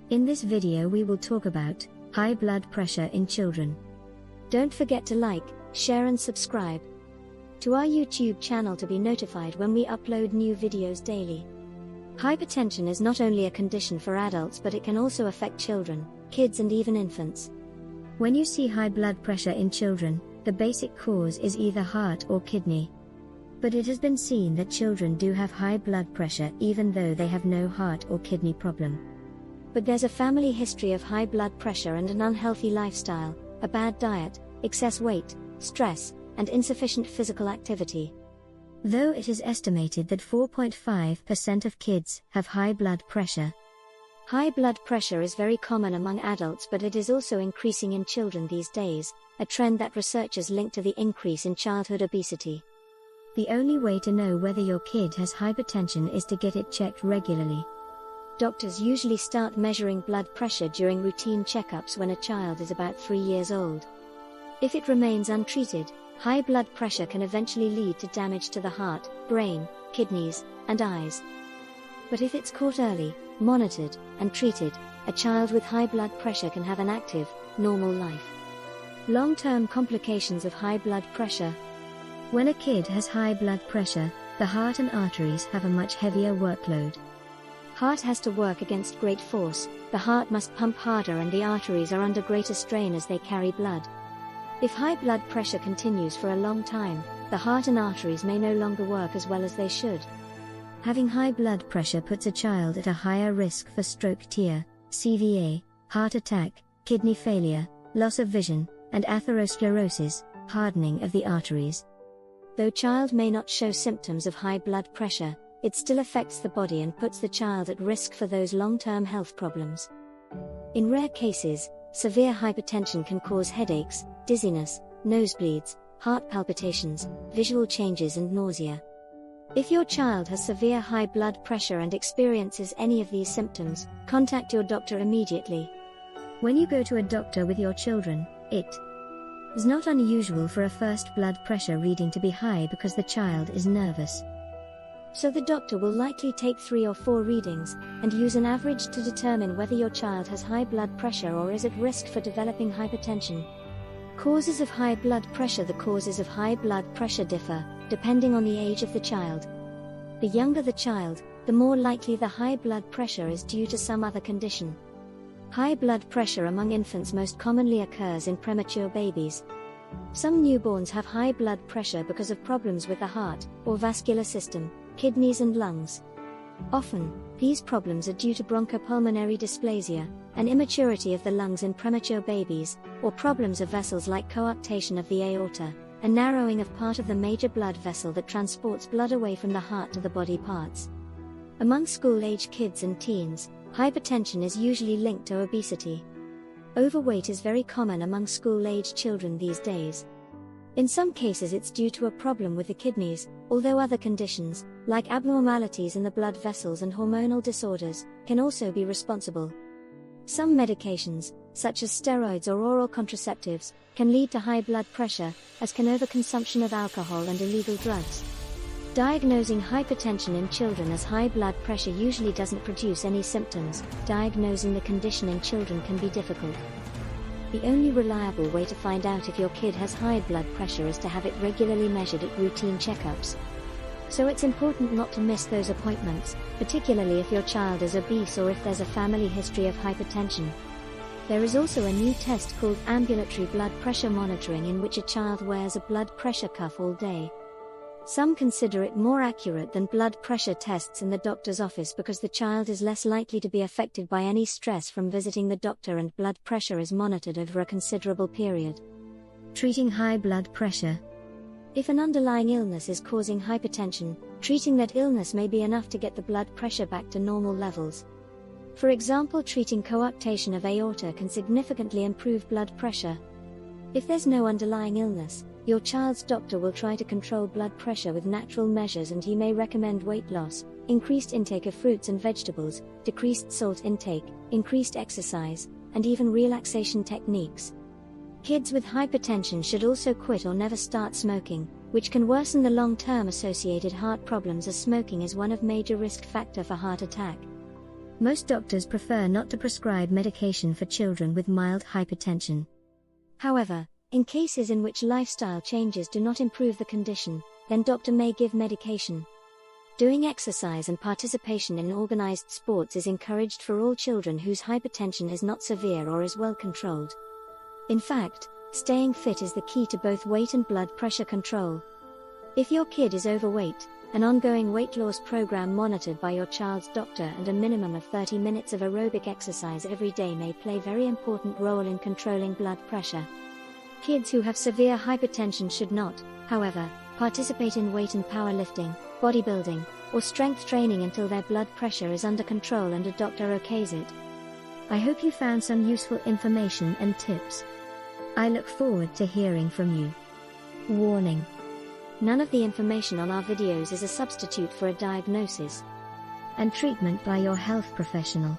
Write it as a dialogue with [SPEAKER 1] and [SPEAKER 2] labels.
[SPEAKER 1] In this video we will talk about high blood pressure in children. Don't forget to like, share and subscribe to our YouTube channel to be notified when we upload new videos daily. Hypertension is not only a condition for adults, but it can also affect children, kids and even infants. When you see high blood pressure in children, the basic cause is either heart or kidney. But it has been seen that children do have high blood pressure even though they have no heart or kidney problem. But there's a family history of high blood pressure and an unhealthy lifestyle, a bad diet, excess weight, stress, and insufficient physical activity. Though it is estimated that 4.5% of kids have high blood pressure. High blood pressure is very common among adults, but it is also increasing in children these days, a trend that researchers link to the increase in childhood obesity. The only way to know whether your kid has hypertension is to get it checked regularly. Doctors usually start measuring blood pressure during routine checkups when a child is about 3 years old. If it remains untreated, high blood pressure can eventually lead to damage to the heart, brain, kidneys, and eyes. But if it's caught early, monitored, and treated, a child with high blood pressure can have an active, normal life. Long-term complications of high blood pressure. When a kid has high blood pressure, the heart and arteries have a much heavier workload. Heart has to work against great force, the heart must pump harder and the arteries are under greater strain as they carry blood. If high blood pressure continues for a long time, the heart and arteries may no longer work as well as they should. Having high blood pressure puts a child at a higher risk for stroke, TIA, CVA, heart attack, kidney failure, loss of vision, and atherosclerosis, hardening of the arteries. Though child may not show symptoms of high blood pressure, it still affects the body and puts the child at risk for those long-term health problems. In rare cases, severe hypertension can cause headaches, dizziness, nosebleeds, heart palpitations, visual changes and nausea. If your child has severe high blood pressure and experiences any of these symptoms, contact your doctor immediately. When you go to a doctor with your children, it is not unusual for a first blood pressure reading to be high because the child is nervous. So the doctor will likely take 3 or 4 readings, and use an average to determine whether your child has high blood pressure or is at risk for developing hypertension. Causes of high blood pressure. The causes of high blood pressure differ, depending on the age of the child. The younger the child, the more likely the high blood pressure is due to some other condition. High blood pressure among infants most commonly occurs in premature babies. Some newborns have high blood pressure because of problems with the heart, or vascular system, kidneys and lungs. Often, these problems are due to bronchopulmonary dysplasia, an immaturity of the lungs in premature babies, or problems of vessels like coarctation of the aorta, a narrowing of part of the major blood vessel that transports blood away from the heart to the body parts. Among school-age kids and teens, hypertension is usually linked to obesity. Overweight is very common among school-age children these days. In some cases it's due to a problem with the kidneys, although other conditions, like abnormalities in the blood vessels and hormonal disorders, can also be responsible. Some medications, such as steroids or oral contraceptives, can lead to high blood pressure, as can overconsumption of alcohol and illegal drugs. Diagnosing hypertension in children as high blood pressure usually doesn't produce any symptoms. Diagnosing the condition in children can be difficult. The only reliable way to find out if your kid has high blood pressure is to have it regularly measured at routine checkups. So it's important not to miss those appointments, particularly if your child is obese or if there's a family history of hypertension. There is also a new test called ambulatory blood pressure monitoring, in which a child wears a blood pressure cuff all day. Some consider it more accurate than blood pressure tests in the doctor's office because the child is less likely to be affected by any stress from visiting the doctor, and blood pressure is monitored over a considerable period. Treating high blood pressure. If an underlying illness is causing hypertension, treating that illness may be enough to get the blood pressure back to normal levels. For example, treating coarctation of aorta can significantly improve blood pressure. If there's no underlying illness, your child's doctor will try to control blood pressure with natural measures, and he may recommend weight loss, increased intake of fruits and vegetables, decreased salt intake, increased exercise, and even relaxation techniques. Kids with hypertension should also quit or never start smoking, which can worsen the long-term associated heart problems, as smoking is one of major risk factor for heart attack. Most doctors prefer not to prescribe medication for children with mild hypertension. However, in cases in which lifestyle changes do not improve the condition, then doctor may give medication. Doing exercise and participation in organized sports is encouraged for all children whose hypertension is not severe or is well controlled. In fact, staying fit is the key to both weight and blood pressure control. If your kid is overweight, an ongoing weight loss program monitored by your child's doctor and a minimum of 30 minutes of aerobic exercise every day may play a very important role in controlling blood pressure. Kids who have severe hypertension should not, however, participate in weight and powerlifting, bodybuilding, or strength training until their blood pressure is under control and a doctor okays it. I hope you found some useful information and tips. I look forward to hearing from you. Warning: none of the information on our videos is a substitute for a diagnosis and treatment by your health professional.